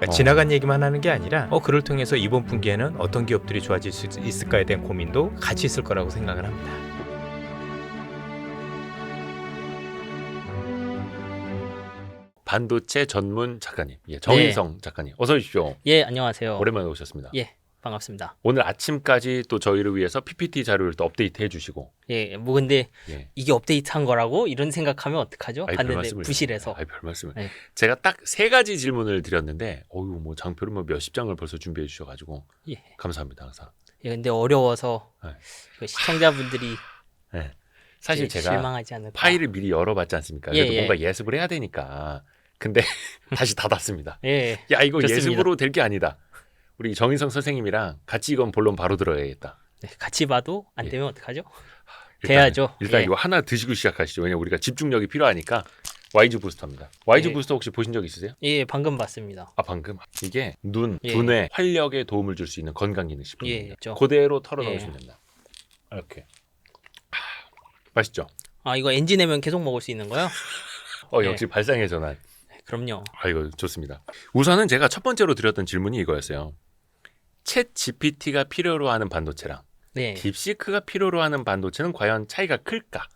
그러니까 지나간 얘기만 하는 게 아니라 그를 통해서 이번 분기에는 어떤 기업들이 좋아질 수 있을까에 대한 고민도 같이 있을 거라고 생각을 합니다. 반도체 전문 작가님, 정인성 작가님, 어서 오십시오. 예, 안녕하세요. 오랜만에 오셨습니다. 예, 반갑습니다. 오늘 아침까지 또 저희를 위해서 PPT 자료를 또 업데이트해 주시고. 예, 뭐 근데 이게 업데이트한 거라고 이런 생각하면 어떡하죠? 봤는데 부실해서. 별 말씀을. 제가 딱 3가지 질문을 드렸는데, 뭐 장표를 몇십 장을 벌써 준비해 주셔가지고 감사합니다 항상. 예, 근데 어려워서 그 시청자분들이 사실 제가 실망하지 않을까. 파일을 미리 열어봤지 않습니까? 그래도 뭔가 예습을 해야 되니까. 근데 다시 닫았습니다. 야, 이거 좋습니다. 예습으로 될 게 아니다. 우리 정인성 선생님이랑 같이 이건 본론 바로 들어야겠다. 네, 같이 봐도 안 되면 어떡하죠? 돼야죠. 일단 이거 하나 드시고 시작하시죠. 왜냐면 우리가 집중력이 필요하니까. YG 부스터입니다. YG 부스터 혹시 보신 적 있으세요? 예, 방금 봤습니다. 방금? 이게 두뇌, 활력에 도움을 줄 수 있는 건강기능식품입니다. 그대로 털어넣으시면 된다. 이렇게. 맛있죠? 이거 엔진내면 계속 먹을 수 있는 거요? 역시 발상의 전환. 그럼요. 이거 좋습니다. 우선은 제가 첫 번째로 드렸던 질문이 이거였어요. 챗 GPT가 필요로 하는 반도체랑 딥시크가 필요로 하는 반도체는 과연 차이가 클까?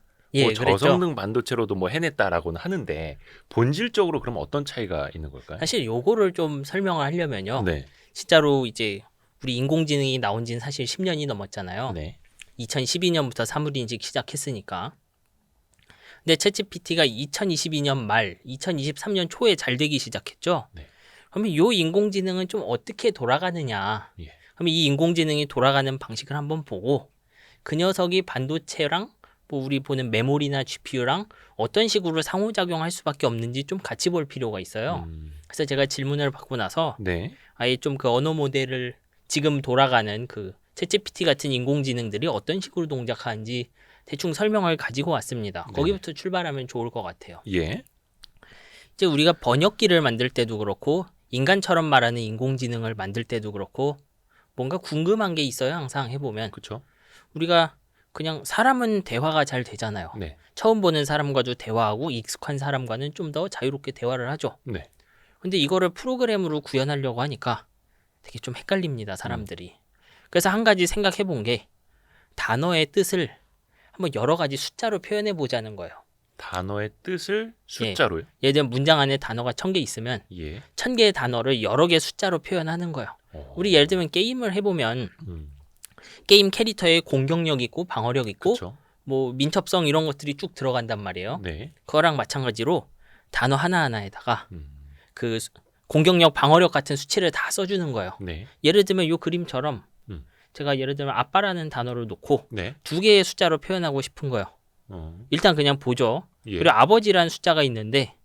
저성능 반도체로도 해냈다라고는 하는데 본질적으로 그럼 어떤 차이가 있는 걸까요? 사실 요거를 좀 설명을 하려면요. 진짜로 이제 우리 인공지능이 나온 지는 사실 10년이 넘었잖아요. 2012년부터 사물인식 시작했으니까. 근데 챗GPT가 2022년 말, 2023년 초에 잘 되기 시작했죠. 그러면 이 인공지능은 좀 어떻게 돌아가느냐. 그러면 이 인공지능이 돌아가는 방식을 한번 보고 그 녀석이 반도체랑 뭐 우리 보는 메모리나 GPU랑 어떤 식으로 상호작용할 수밖에 없는지 좀 같이 볼 필요가 있어요. 그래서 제가 질문을 받고 나서 아예 좀 그 언어 모델을 지금 돌아가는 그 챗GPT 같은 인공지능들이 어떤 식으로 동작하는지 대충 설명을 가지고 왔습니다. 거기부터 출발하면 좋을 것 같아요. 이제 우리가 번역기를 만들 때도 그렇고 인간처럼 말하는 인공지능을 만들 때도 그렇고 뭔가 궁금한 게 있어요. 항상 해보면. 그렇죠. 우리가 그냥 사람은 대화가 잘 되잖아요. 처음 보는 사람과도 대화하고 익숙한 사람과는 좀 더 자유롭게 대화를 하죠. 근데 이거를 프로그램으로 구현하려고 하니까 되게 좀 헷갈립니다. 사람들이. 그래서 한 가지 생각해 본 게 단어의 뜻을 한번 여러 가지 숫자로 표현해 보자는 거예요. 단어의 뜻을 숫자로요? 예를 들면 문장 안에 단어가 1000개 있으면 1000개의 단어를 여러 개 숫자로 표현하는 거예요. 우리 예를 들면 게임을 해보면 게임 캐릭터에 공격력 있고 방어력 있고 뭐 민첩성 이런 것들이 쭉 들어간단 말이에요. 그거랑 마찬가지로 단어 하나하나에다가 그 공격력, 방어력 같은 수치를 다 써주는 거예요. 예를 들면 이 그림처럼 제가 예를 들면 아빠라는 단어를 놓고 2개의 숫자로 표현하고 싶은 거예요. 일단 그냥 보죠. 그리고 아버지라는 숫자가 있는데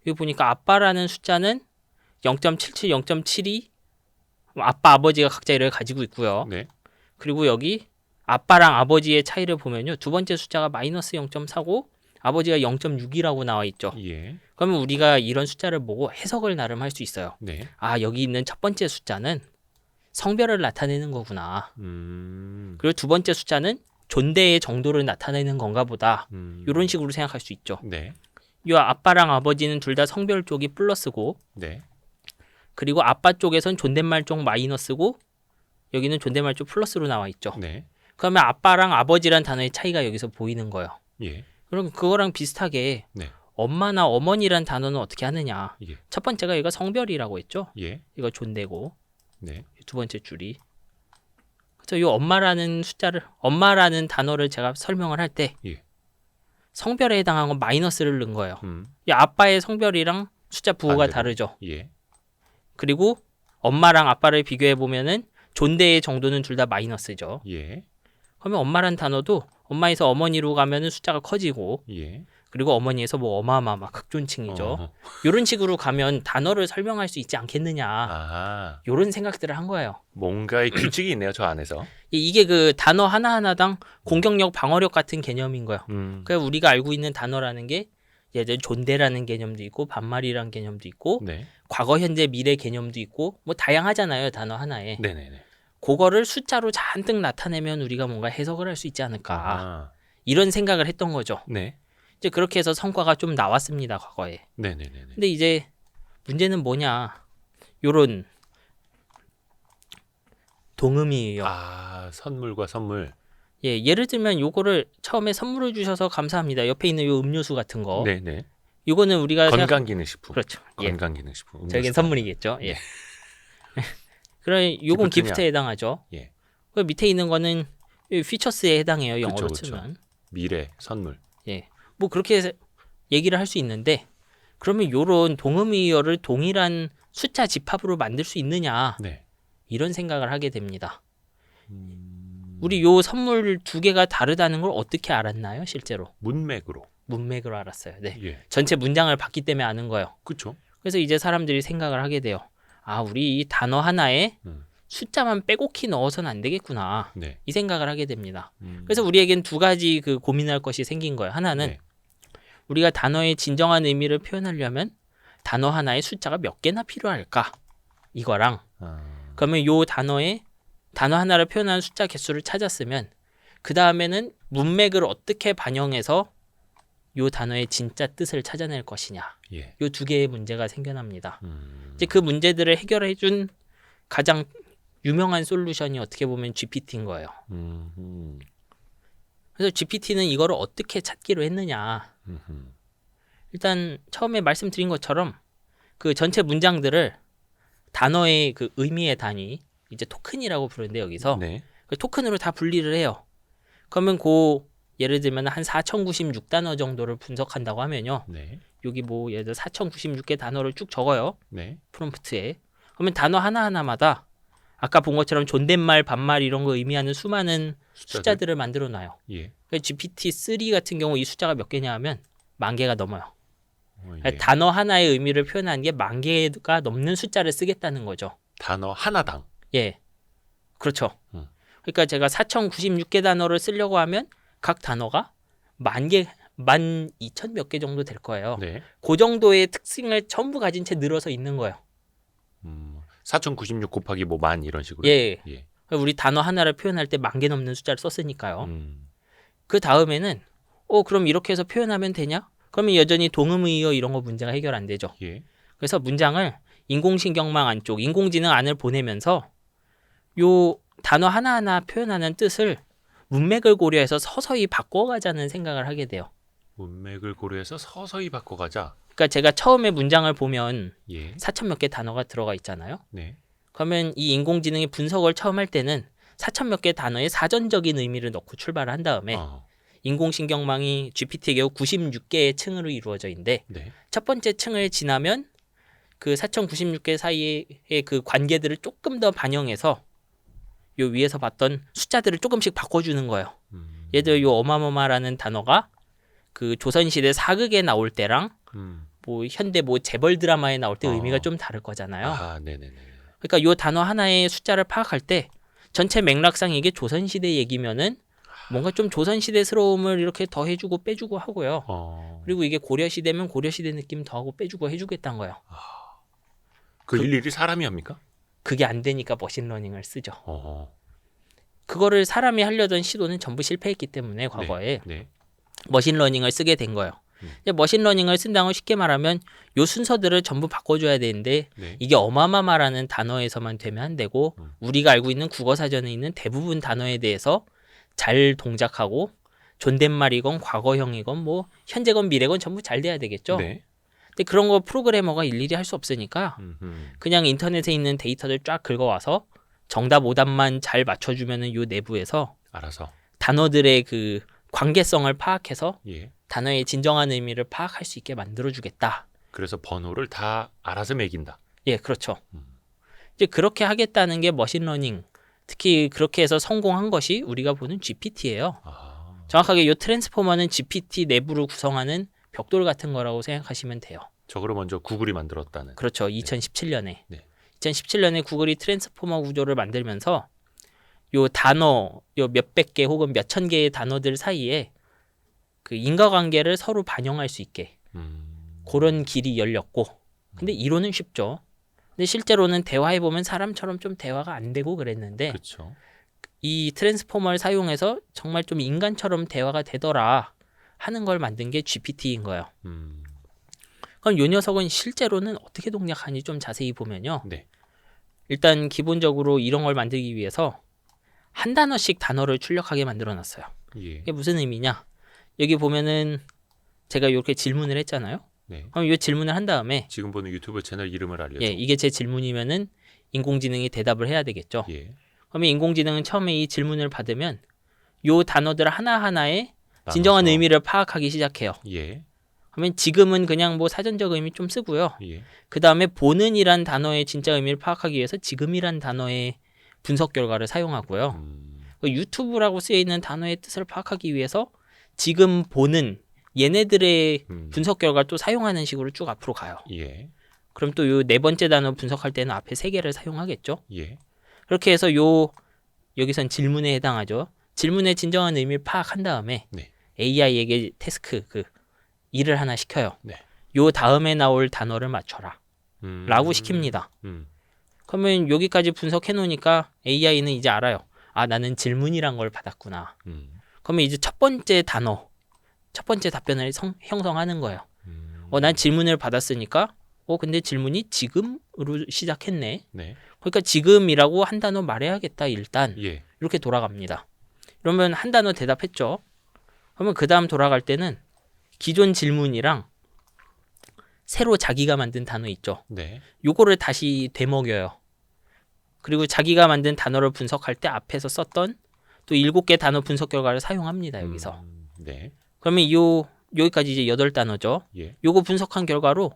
여기 보니까 아빠라는 숫자는 0.77, 0.72 아빠, 아버지가 각자 이를 가지고 있고요. 그리고 여기 아빠랑 아버지의 차이를 보면요. 두 번째 숫자가 마이너스 0.49 아버지가 0.6이라고 나와 있죠. 그러면 우리가 이런 숫자를 보고 해석을 나름 할 수 있어요. 여기 있는 첫 번째 숫자는 성별을 나타내는 거구나. 그리고 두 번째 숫자는 존대의 정도를 나타내는 건가 보다. 이런 식으로 생각할 수 있죠. 이 아빠랑 아버지는 둘 다 성별 쪽이 플러스고 그리고 아빠 쪽에선 존댓말 쪽 마이너스고 여기는 존댓말 쪽 플러스로 나와 있죠. 그러면 아빠랑 아버지란 단어의 차이가 여기서 보이는 거예요. 그럼 그거랑 비슷하게 엄마나 어머니란 단어는 어떻게 하느냐. 첫 번째가 이거 성별이라고 했죠. 이거 존대고 두 번째 줄이. 그래서 이 엄마라는 숫자를 엄마라는 단어를 제가 설명을 할 때 성별에 해당하는 건 마이너스를 넣은 거예요. 이 아빠의 성별이랑 숫자 부호가 다르죠. 그리고 엄마랑 아빠를 비교해 보면은 존대의 정도는 둘 다 마이너스죠. 그러면 엄마란 단어도 엄마에서 어머니로 가면은 숫자가 커지고 그리고 어머니에서 뭐 어마어마 막 극존칭이죠. 이런 식으로 가면 단어를 설명할 수 있지 않겠느냐. 이런 생각들을 한 거예요. 뭔가의 규칙이 있네요. 저 안에서. 이게 그 단어 하나하나당 공격력, 방어력 같은 개념인 거예요. 그러니까 우리가 알고 있는 단어라는 게 예를 들어 존대라는 개념도 있고 반말이라는 개념도 있고 과거, 현재, 미래 개념도 있고 뭐 다양하잖아요. 단어 하나에. 그거를 숫자로 잔뜩 나타내면 우리가 뭔가 해석을 할 수 있지 않을까. 이런 생각을 했던 거죠. 이제 그렇게 해서 성과가 좀 나왔습니다. 과거에. 근데 이제 문제는 뭐냐. 요런 동음이에요. 선물과 선물. 예, 예를 들면 요거를 처음에 선물을 주셔서 감사합니다. 옆에 있는 요 음료수 같은 거. 네네. 요거는 우리가 건강기능식품. 그렇죠. 건강기능식품. 저에겐 선물이겠죠. 예. 네. 그럼 요건 기프트냐? 기프트에 해당하죠. 예. 그 밑에 있는 거는 피처스에 해당해요. 영어로 그쵸. 쓰면. 미래, 선물. 예. 뭐 그렇게 얘기를 할 수 있는데 그러면 요런 동음이어를 동일한 숫자 집합으로 만들 수 있느냐? 네. 이런 생각을 하게 됩니다. 우리 요 선물 두 개가 다르다는 걸 어떻게 알았나요, 실제로? 문맥으로. 문맥으로 알았어요. 네. 예. 전체 문장을 봤기 때문에 아는 거예요. 그렇죠. 그래서 이제 사람들이 생각을 하게 돼요. 우리 이 단어 하나에 숫자만 빼곡히 넣어서는 안 되겠구나. 네. 이 생각을 하게 됩니다. 그래서 우리에겐 두 가지 그 고민할 것이 생긴 거예요. 하나는 네. 우리가 단어의 진정한 의미를 표현하려면 단어 하나에 숫자가 몇 개나 필요할까? 이거랑 그러면 요 단어 하나를 표현하는 숫자 개수를 찾았으면 그 다음에는 문맥을 어떻게 반영해서 요 단어의 진짜 뜻을 찾아낼 것이냐. 예. 요 두 개의 문제가 생겨납니다. 이제 그 문제들을 해결해준 가장 유명한 솔루션이 어떻게 보면 GPT인 거예요. 그래서 GPT는 이거를 어떻게 찾기로 했느냐. 일단 처음에 말씀드린 것처럼 그 전체 문장들을 단어의 그 의미의 단위, 이제 토큰이라고 부르는데 여기서 네. 그 토큰으로 다 분리를 해요. 그러면 예를 들면 한 4096단어 정도를 분석한다고 하면요. 네. 여기 뭐 예를 들어 4096개 단어를 쭉 적어요. 네. 프롬프트에. 그러면 단어 하나하나마다 아까 본 것처럼 존댓말, 반말 이런 거 의미하는 수많은 숫자들을 만들어 놔요. 예. GPT-3 같은 경우 이 숫자가 몇 개냐 하면 10,000개가 넘어요. 예. 단어 하나의 의미를 표현하는 게 10,000개가 넘는 숫자를 쓰겠다는 거죠. 단어 하나당. 예. 그렇죠. 그러니까 제가 4096개 단어를 쓰려고 하면 각 단어가 10,000개, 12,000 몇 개 정도 될 거예요. 네. 그 정도의 특징을 전부 가진 채 늘어서 있는 거예요. 4096 곱하기 뭐 만 이런 식으로. 예. 예. 우리 단어 하나를 표현할 때 10,000개 넘는 숫자를 썼으니까요. 그 다음에는 그럼 이렇게 해서 표현하면 되냐? 그러면 여전히 동음의어 이런 거 문제가 해결 안 되죠. 예. 그래서 문장을 인공신경망 안쪽, 인공지능 안을 보내면서 요 단어 하나하나 표현하는 뜻을 문맥을 고려해서 서서히 바꿔가자는 생각을 하게 돼요. 문맥을 고려해서 서서히 바꿔가자. 그러니까 제가 처음에 문장을 보면 예. 4,000 몇 개 단어가 들어가 있잖아요. 네. 그러면 이 인공지능이 분석을 처음 할 때는 4,000 몇 개 단어의 사전적인 의미를 넣고 출발을 한 다음에 인공신경망이 GPT의 경우 96개의 층으로 이루어져 있는데 네. 첫 번째 층을 지나면 그 4,096개 사이의 그 관계들을 조금 더 반영해서 요 위에서 봤던 숫자들을 조금씩 바꿔주는 거예요. 예를 들어 요 어마어마라는 단어가 그 조선시대 사극에 나올 때랑 뭐 현대 뭐 재벌 드라마에 나올 때 의미가 좀 다를 거잖아요. 네네네. 그러니까 요 단어 하나의 숫자를 파악할 때 전체 맥락상 이게 조선시대 얘기면은 뭔가 좀 조선시대스러움을 이렇게 더해주고 빼주고 하고요. 그리고 이게 고려시대면 고려시대 느낌 더하고 빼주고 해주겠다는 거예요. 그 일일이 사람이 합니까? 그게 안 되니까 머신러닝을 쓰죠. 그거를 사람이 하려던 시도는 전부 실패했기 때문에 과거에 네. 머신러닝을 쓰게 된 거예요. 이제 머신러닝을 쓴다고 쉽게 말하면 요 순서들을 전부 바꿔줘야 되는데 이게 어마마마라는 단어에서만 되면 안 되고 우리가 알고 있는 국어사전에 있는 대부분 단어에 대해서 잘 동작하고 존댓말이건 과거형이건 뭐 현재건 미래건 전부 잘 돼야 되겠죠. 네. 근데 그런 거 프로그래머가 일일이 할 수 없으니까 그냥 인터넷에 있는 데이터들 쫙 긁어와서 정답 오답만 잘 맞춰주면은 요 내부에서 알아서 단어들의 그 관계성을 파악해서 예. 단어의 진정한 의미를 파악할 수 있게 만들어주겠다. 그래서 번호를 다 알아서 매긴다. 예, 그렇죠. 이제 그렇게 하겠다는 게 머신러닝. 특히 그렇게 해서 성공한 것이 우리가 보는 GPT예요. 정확하게 이 트랜스포머는 GPT 내부를 구성하는 벽돌 같은 거라고 생각하시면 돼요. 저거를 먼저 구글이 만들었다는. 그렇죠. 2017년에. 네. 2017년에 구글이 트랜스포머 구조를 만들면서 요 단어, 요 몇백 개 혹은 몇천 개의 단어들 사이에 그 인과관계를 서로 반영할 수 있게 그런 길이 열렸고, 근데 이론은 쉽죠. 근데 실제로는 대화해보면 사람처럼 좀 대화가 안 되고 그랬는데 그렇죠. 이 트랜스포머를 사용해서 정말 좀 인간처럼 대화가 되더라 하는 걸 만든 게 GPT인 거예요. 그럼 요 녀석은 실제로는 어떻게 동작하는지 좀 자세히 보면요. 네. 일단 기본적으로 이런 걸 만들기 위해서 한 단어씩 단어를 출력하게 만들어놨어요. 이게 무슨 의미냐? 여기 보면은 제가 이렇게 질문을 했잖아요. 그럼 이 질문을 한 다음에 지금 보는 유튜브 채널 이름을 알려줘. 이게 제 질문이면은 인공지능이 대답을 해야 되겠죠. 그러면 인공지능은 처음에 이 질문을 받으면 요 단어들 하나하나의 진정한 의미를 파악하기 시작해요. 그러면 지금은 그냥 뭐 사전적 의미 좀 쓰고요. 그 다음에 보는이란 단어의 진짜 의미를 파악하기 위해서 지금이란 단어의 분석 결과를 사용하고요. 유튜브라고 쓰여 있는 단어의 뜻을 파악하기 위해서 지금 보는 얘네들의 분석 결과를 또 사용하는 식으로 쭉 앞으로 가요. 그럼 또 요 네 번째 단어 분석할 때는 앞에 세 개를 사용하겠죠. 그렇게 해서 여기선 질문에 해당하죠. 질문의 진정한 의미를 파악한 다음에 AI에게 태스크 일을 하나 시켜요. 요 다음에 나올 단어를 맞춰라 라고 시킵니다. 그러면 여기까지 분석해 놓으니까 AI는 이제 알아요. 아, 나는 질문이란 걸 받았구나. 그러면 이제 첫 번째 답변을 형성하는 거예요. 난 질문을 받았으니까 근데 질문이 지금으로 시작했네. 그러니까 지금이라고 한 단어 말해야겠다 일단. 이렇게 돌아갑니다. 그러면 한 단어 대답했죠. 그러면 그 다음 돌아갈 때는 기존 질문이랑 새로 자기가 만든 단어 있죠. 요거를 다시 되먹여요. 그리고 자기가 만든 단어를 분석할 때 앞에서 썼던 또 7개 단어 분석 결과를 사용합니다. 여기서. 그러면 여기까지 이제 8단어죠. 요거 분석한 결과로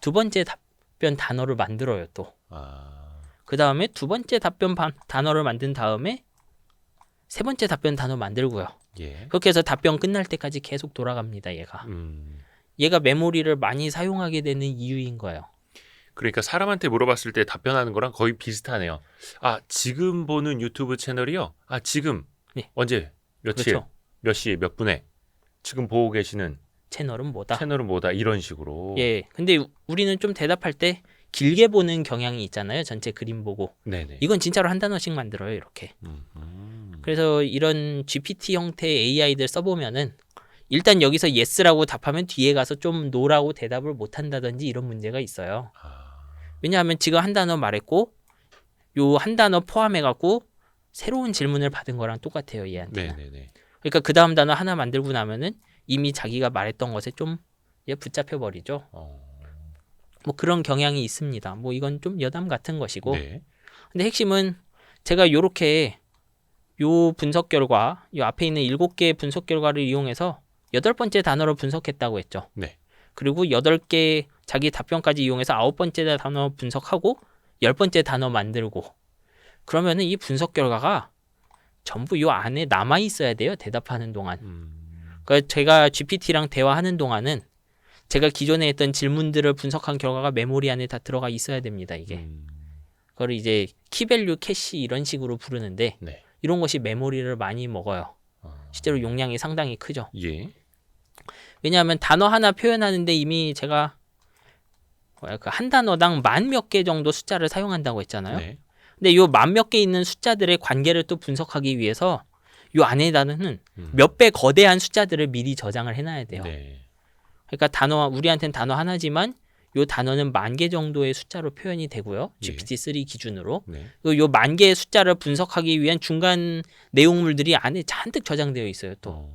두 번째 답변 단어를 만들어요. 또. 그 다음에 두 번째 답변 단어를 만든 다음에 세 번째 답변 단어 만들고요. 그렇게 해서 답변 끝날 때까지 계속 돌아갑니다. 얘가 메모리를 많이 사용하게 되는 이유인 거예요. 그러니까 사람한테 물어봤을 때 답변하는 거랑 거의 비슷하네요. 아, 지금 보는 유튜브 채널이요? 아, 지금 언제 며칠 몇 시에 몇 분에 지금 보고 계시는 채널은 뭐다 이런 식으로. 근데 우리는 좀 대답할 때 길게 보는 경향이 있잖아요. 전체 그림 보고. 이건 진짜로 한 단어씩 만들어요. 이렇게. 그래서 이런 GPT 형태의 AI들 써보면은 일단 여기서 yes라고 답하면 뒤에 가서 좀 no라고 대답을 못한다든지 이런 문제가 있어요. 왜냐하면 지금 한 단어 말했고 요 한 단어 포함해갖고 새로운 질문을 받은 거랑 똑같아요. 얘한테는. 그러니까 그 다음 단어 하나 만들고 나면은 이미 자기가 말했던 것에 좀 붙잡혀버리죠. 뭐 그런 경향이 있습니다. 뭐 이건 좀 여담 같은 것이고. 근데 핵심은 제가 요렇게 요 분석 결과, 요 앞에 있는 7개의 분석 결과를 이용해서 8번째 단어를 분석했다고 했죠. 그리고 8개 자기 답변까지 이용해서 9번째 단어 분석하고 10번째 단어 만들고 그러면은 이 분석 결과가 전부 요 안에 남아 있어야 돼요. 대답하는 동안. 그러니까 제가 GPT랑 대화하는 동안은 제가 기존에 했던 질문들을 분석한 결과가 메모리 안에 다 들어가 있어야 됩니다. 이게. 그걸 이제 키밸류 캐시 이런 식으로 부르는데 이런 것이 메모리를 많이 먹어요. 실제로 용량이 상당히 크죠. 왜냐하면 단어 하나 표현하는데 이미 제가 한 단어당 10,000몇 개 정도 숫자를 사용한다고 했잖아요. 근데 요 10,000몇 개 있는 숫자들의 관계를 또 분석하기 위해서 요 안에다는 몇 배 거대한 숫자들을 미리 저장을 해놔야 돼요. 그러니까 우리한테는 단어 하나지만 요 단어는 10,000개 정도의 숫자로 표현이 되고요. GPT-3 기준으로. 요 10,000개의 숫자를 분석하기 위한 중간 내용물들이 안에 잔뜩 저장되어 있어요. 또.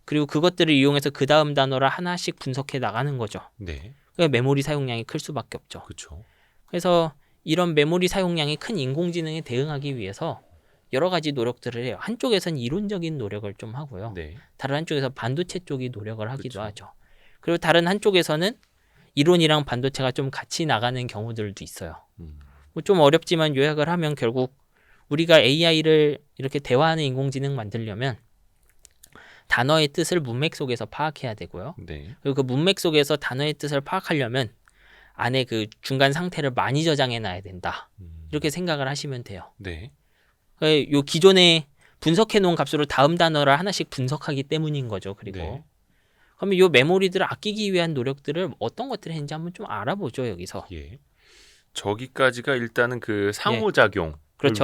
그리고 그것들을 이용해서 그 다음 단어를 하나씩 분석해 나가는 거죠. 그러니까 메모리 사용량이 클 수밖에 없죠. 그래서 이런 메모리 사용량이 큰 인공지능에 대응하기 위해서 여러 가지 노력들을 해요. 한쪽에선 이론적인 노력을 좀 하고요. 다른 한쪽에서 반도체 쪽이 노력을 하기도 하죠. 그리고 다른 한쪽에서는 이론이랑 반도체가 좀 같이 나가는 경우들도 있어요. 뭐 좀 어렵지만 요약을 하면 결국 우리가 AI를 이렇게 대화하는 인공지능 만들려면 단어의 뜻을 문맥 속에서 파악해야 되고요. 그리고 그 문맥 속에서 단어의 뜻을 파악하려면 안에 그 중간 상태를 많이 저장해 놔야 된다. 이렇게 생각을 하시면 돼요. 요 기존에 분석해 놓은 값으로 다음 단어를 하나씩 분석하기 때문인 거죠. 그리고 그러면 요 메모리들을 아끼기 위한 노력들을 어떤 것들을 했는지 한번 좀 알아보죠. 여기서. 저기까지가 일단은 그 상호작용을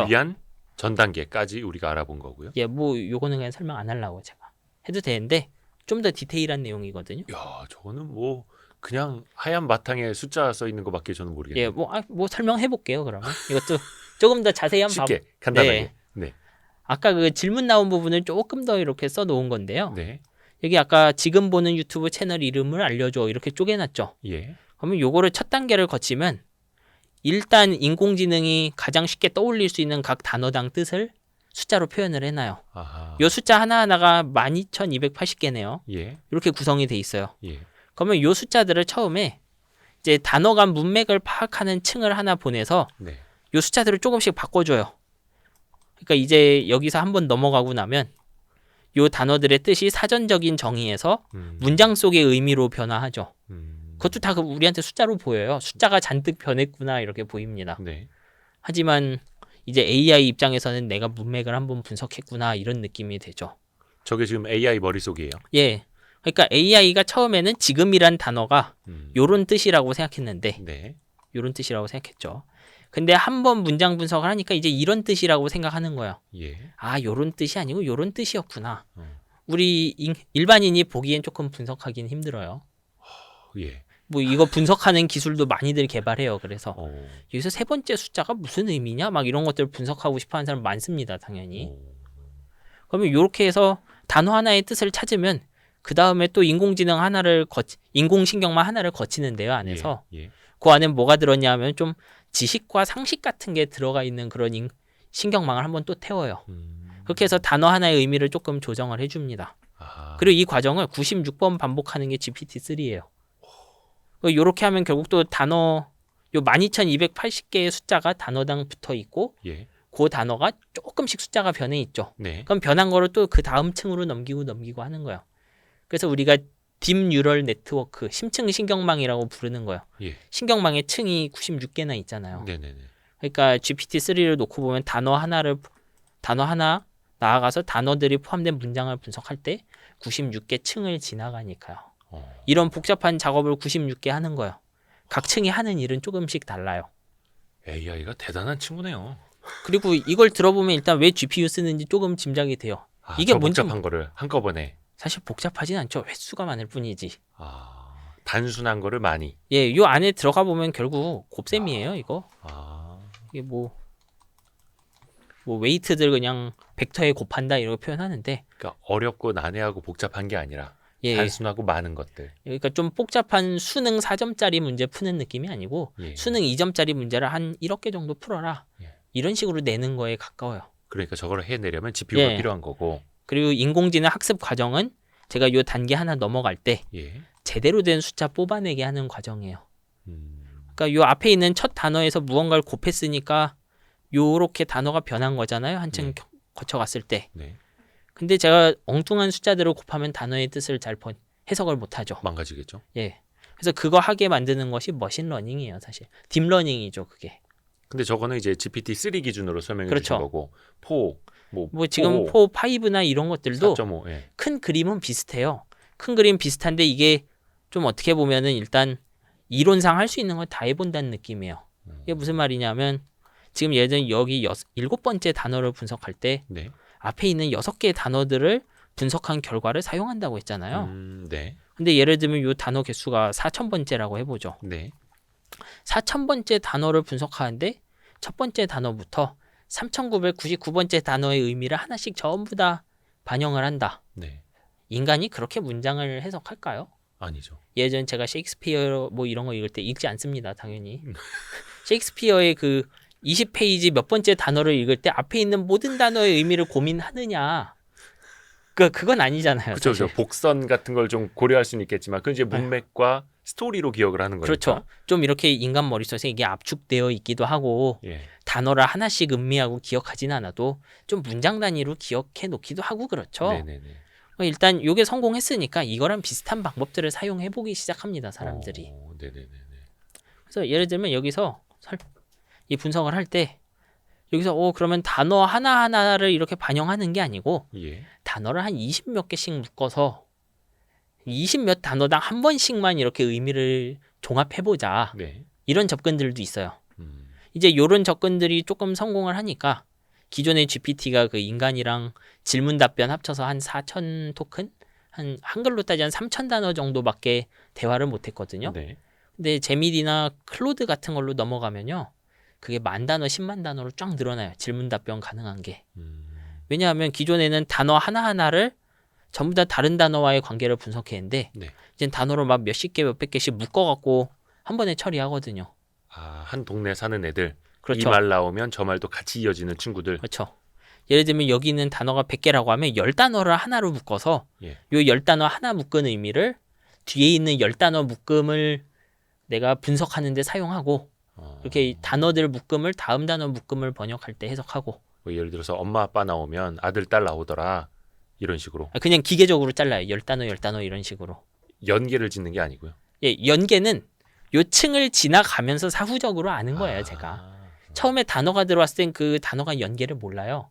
위한 전 단계까지 우리가 알아본 거고요. 뭐 요거는 그냥 설명 안 하려고 제가 해도 되는데 좀 더 디테일한 내용이거든요. 야, 저거는 뭐 그냥 하얀 바탕에 숫자 써 있는 거밖에 저는 모르겠네요. 예, 뭐 설명해 볼게요. 그러면 이것도 조금 더 자세히 한번 쉽게 간단하게. 네. 아까 그 질문 나온 부분을 조금 더 이렇게 써 놓은 건데요. 네. 여기 아까 지금 보는 유튜브 채널 이름을 알려줘 이렇게 쪼개놨죠. 예. 그러면 요거를 첫 단계를 거치면 일단 인공지능이 가장 쉽게 떠올릴 수 있는 각 단어당 뜻을 숫자로 표현을 해놔요. 아하. 요 숫자 하나하나가 12,280개네요. 예. 이렇게 구성이 돼 있어요. 예. 그러면 요 숫자들을 처음에 이제 단어 간 문맥을 파악하는 층을 하나 보내서 네. 요 숫자들을 조금씩 바꿔줘요. 그러니까 이제 여기서 한번 넘어가고 나면 요 단어들의 뜻이 사전적인 정의에서 문장 속의 의미로 변화하죠. 그것도 다 우리한테 숫자로 보여요. 숫자가 잔뜩 변했구나 이렇게 보입니다. 네. 하지만 이제 AI 입장에서는 내가 문맥을 한번 분석했구나 이런 느낌이 되죠. 저게 지금 AI 머릿속이에요? 예. 그러니까 AI가 처음에는 지금이란 단어가 요런 뜻이라고 생각했는데 네. 요런 뜻이라고 생각했죠. 근데 한번 문장 분석을 하니까 이제 이런 뜻이라고 생각하는 거예요. 예. 아, 요런 뜻이 아니고 요런 뜻이었구나. 우리 일반인이 보기엔 조금 분석하기는 힘들어요. 예. 뭐 이거 분석하는 기술도 많이들 개발해요. 그래서 오. 여기서 세 번째 숫자가 무슨 의미냐? 막 이런 것들 분석하고 싶어 하는 사람 많습니다. 당연히. 그러면 이렇게 해서 단어 하나의 뜻을 찾으면 그 다음에 또 인공신경만 하나를 거치는데요. 안에서. 예. 그 안에 뭐가 들었냐 하면 좀 지식과 상식 같은 게 들어가 있는 그런 신경망을 한번 또 태워요. 그렇게 해서 단어 하나의 의미를 조금 조정을 해줍니다. 아하. 그리고 이 과정을 96번 반복하는 게 GPT-3예요. 이렇게 하면 결국 또 단어 요 12,280개의 숫자가 단어당 붙어 있고 예. 그 단어가 조금씩 숫자가 변해 있죠. 네. 그럼 변한 거를 또 그 다음 층으로 넘기고 하는 거예요. 그래서 우리가 딥 뉴럴 네트워크, 심층 신경망이라고 부르는 거예요. 예. 신경망의 층이 96개나 있잖아요. 네네네. 그러니까 GPT-3를 놓고 보면 단어 하나 나아가서 단어들이 포함된 문장을 분석할 때 96개 층을 지나가니까요. 이런 복잡한 작업을 96개 하는 거예요. 각 층이 하는 일은 조금씩 달라요. AI가 대단한 친구네요. 그리고 이걸 들어보면 일단 왜 GPU 쓰는지 조금 짐작이 돼요. 이게 뭔지 복잡한 거를 한꺼번에. 사실 복잡하진 않죠. 횟수가 많을 뿐이지. 단순한 거를 많이. 예, 요 안에 들어가 보면 결국 곱셈이에요, 이거. 이게 뭐 웨이트들 그냥 벡터에 곱한다 이렇게 표현하는데. 그러니까 어렵고 난해하고 복잡한 게 아니라 예, 단순하고 많은 것들. 그러니까 좀 복잡한 수능 4점짜리 문제 푸는 느낌이 아니고 예. 수능 2점짜리 문제를 한 1억 개 정도 풀어라. 예. 이런 식으로 내는 거에 가까워요. 그러니까 저걸 해내려면 GPU가 예. 필요한 거고. 그리고 인공지능 학습 과정은 제가 요 단계 하나 넘어갈 때 예. 제대로 된 숫자 뽑아내게 하는 과정이에요. 그러니까 요 앞에 있는 첫 단어에서 무언가를 곱했으니까 요렇게 단어가 변한 거잖아요. 한층 거쳐갔을 때. 네. 근데 제가 엉뚱한 숫자대로 곱하면 단어의 뜻을 잘 해석을 못하죠. 망가지겠죠. 예. 그래서 그거 하게 만드는 것이 머신러닝이에요, 사실. 딥러닝이죠, 그게. 근데 저거는 이제 GPT-3 기준으로 설명해 그렇죠. 주신 거고, 4, 뭐 지금 4, 5나 이런 것들도 4.5, 예. 큰 그림은 비슷해요. 큰 그림 비슷한데 이게 좀 어떻게 보면은 일단 이론상 할 수 있는 걸 다 해본다는 느낌이에요. 이게 무슨 말이냐면 지금 예를 들면 여기 7번째 단어를 분석할 때 네. 앞에 있는 6개의 단어들을 분석한 결과를 사용한다고 했잖아요. 네. 근데 예를 들면 이 단어 개수가 4,000번째라고 해보죠. 네. 4,000번째 단어를 분석하는데 첫 번째 단어부터 3,999번째 단어의 의미를 하나씩 전부 다 반영을 한다. 네. 인간이 그렇게 문장을 해석할까요? 아니죠. 예전 제가 셰익스피어 뭐 이런 거 읽을 때 읽지 않습니다. 당연히. 셰익스피어의 그 20페이지 몇 번째 단어를 읽을 때 앞에 있는 모든 단어의 의미를 고민하느냐. 그건 아니잖아요. 그렇죠. 복선 같은 걸 좀 고려할 수는 있겠지만 그건 이제 문맥과 스토리로 기억을 하는 거니까. 그렇죠. 좀 이렇게 인간 머릿속에 이게 압축되어 있기도 하고 예. 단어를 하나씩 음미하고 기억하진 않아도 좀 문장 단위로 기억해 놓기도 하고 그렇죠. 네네네. 일단 이게 성공했으니까 이거랑 비슷한 방법들을 사용해 보기 시작합니다. 사람들이. 네네네. 그래서 예를 들면 여기서 이 분석을 할 때 여기서 그러면 단어 하나하나를 이렇게 반영하는 게 아니고 예. 단어를 한 20몇 개씩 묶어서 20몇 단어당 한 번씩만 이렇게 의미를 종합해보자. 네. 이런 접근들도 있어요. 이제 이런 접근들이 조금 성공을 하니까 기존의 GPT가 그 인간이랑 질문 답변 합쳐서 한 4,000 토큰? 한 한글로 따지면 3,000단어 정도밖에 대화를 못 했거든요. 네. 근데 제밀이나 클로드 같은 걸로 넘어가면요. 그게 10,000단어, 100,000 단어로 쫙 늘어나요. 질문 답변 가능한 게. 왜냐하면 기존에는 단어 하나하나를 전부 다 다른 단어와의 관계를 분석했는데 네. 이제 단어로 막 몇십 개, 몇백 개씩 묶어갖고 한 번에 처리하거든요. 아, 한 동네 사는 애들. 그렇죠. 이 말 나오면 저 말도 같이 이어지는 친구들. 그렇죠. 예를 들면 여기 있는 단어가 100개라고 하면 10단어를 하나로 묶어서 예. 요 10단어 하나 묶은 의미를 뒤에 있는 10단어 묶음을 내가 분석하는 데 사용하고 이렇게 단어들 묶음을 다음 단어 묶음을 번역할 때 해석하고 뭐 예를 들어서 엄마 아빠 나오면 아들 딸 나오더라. 이런 식으로. 그냥 기계적으로 잘라요. 10단어 10단어 이런 식으로. 연계를 짓는 게 아니고요. 예, 연계는 요 층을 지나가면서 사후적으로 아는 거예요, 제가. 처음에 단어가 들어왔을 땐 그 단어가 연계를 몰라요.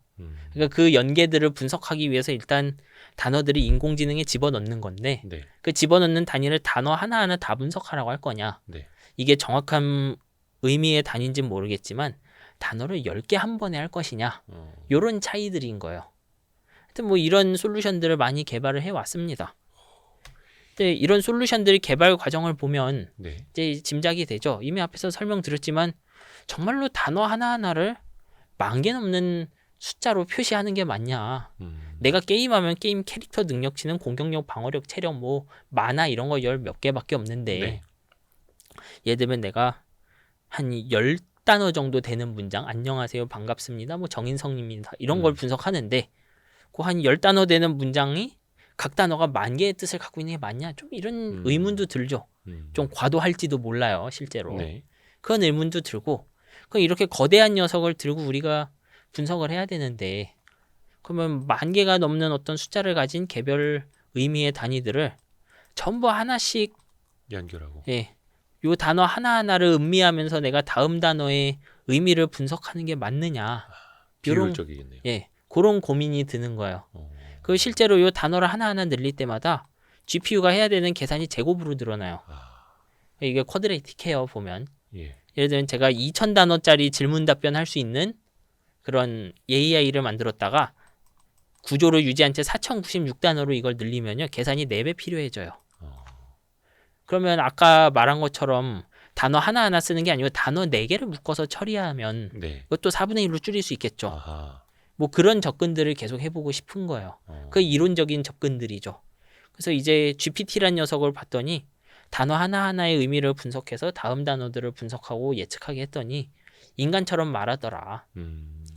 그러니까 그 연계들을 분석하기 위해서 일단 단어들이 인공지능에 집어넣는 건데 네. 그 집어넣는 단위를 단어 하나하나 다 분석하라고 할 거냐. 네. 이게 정확한 의미의 단위인지는 모르겠지만 단어를 10개 한 번에 할 것이냐. 요런 차이들인 거예요. 하여튼 뭐 이런 솔루션들을 많이 개발을 해왔습니다. 근데 이런 솔루션들 개발 과정을 보면 네. 이제 짐작이 되죠. 이미 앞에서 설명드렸지만 정말로 단어 하나하나를 10,000개 넘는 숫자로 표시하는 게 맞냐. 내가 게임하면 게임 캐릭터 능력치는 공격력, 방어력, 체력, 뭐 만화 이런 거 10 몇 개밖에 없는데 네. 예를 들면 내가 한 10단어 정도 되는 문장 안녕하세요, 반갑습니다, 뭐 정인성입니다 이런 걸 분석하는데 그 한 10단어 되는 문장이 각 단어가 10,000개의 뜻을 갖고 있는 게 맞냐. 좀 이런 의문도 들죠. 좀 과도할지도 몰라요, 실제로. 네. 그런 의문도 들고 그럼 이렇게 거대한 녀석을 들고 우리가 분석을 해야 되는데 그러면 10,000개가 넘는 어떤 숫자를 가진 개별 의미의 단위들을 전부 하나씩 연결하고. 예, 요 단어 하나하나를 음미하면서 내가 다음 단어의 의미를 분석하는 게 맞느냐. 비효율적이겠네요. 예, 그런 고민이 드는 거예요. 그 실제로 요 단어를 하나하나 늘릴 때마다 GPU가 해야 되는 계산이 제곱으로 늘어나요. 이게 쿼드레이틱해요, 보면. 예. 예를 들면 제가 2,000단어짜리 질문 답변 할 수 있는 그런 AI를 만들었다가 구조를 유지한 채 4,096단어로 이걸 늘리면요. 계산이 4배 필요해져요. 그러면 아까 말한 것처럼 단어 하나하나 쓰는 게 아니고 단어 4개를 묶어서 처리하면 네. 그것도 4분의 1로 줄일 수 있겠죠. 아하. 뭐 그런 접근들을 계속 해보고 싶은 거예요. 그 이론적인 접근들이죠. 그래서 이제 GPT란 녀석을 봤더니 단어 하나하나의 의미를 분석해서 다음 단어들을 분석하고 예측하게 했더니 인간처럼 말하더라.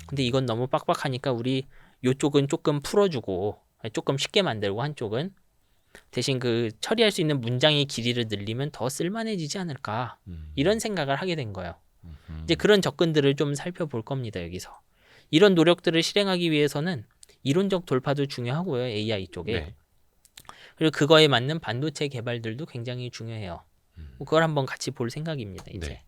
근데 이건 너무 빡빡하니까 우리 요쪽은 조금 풀어주고 조금 쉽게 만들고 한쪽은 대신 그 처리할 수 있는 문장의 길이를 늘리면 더 쓸만해지지 않을까. 이런 생각을 하게 된 거예요. 이제 그런 접근들을 좀 살펴볼 겁니다, 여기서. 이런 노력들을 실행하기 위해서는 이론적 돌파도 중요하고요, AI 쪽에. 네. 그리고 그거에 맞는 반도체 개발들도 굉장히 중요해요. 그걸 한번 같이 볼 생각입니다, 이제. 네.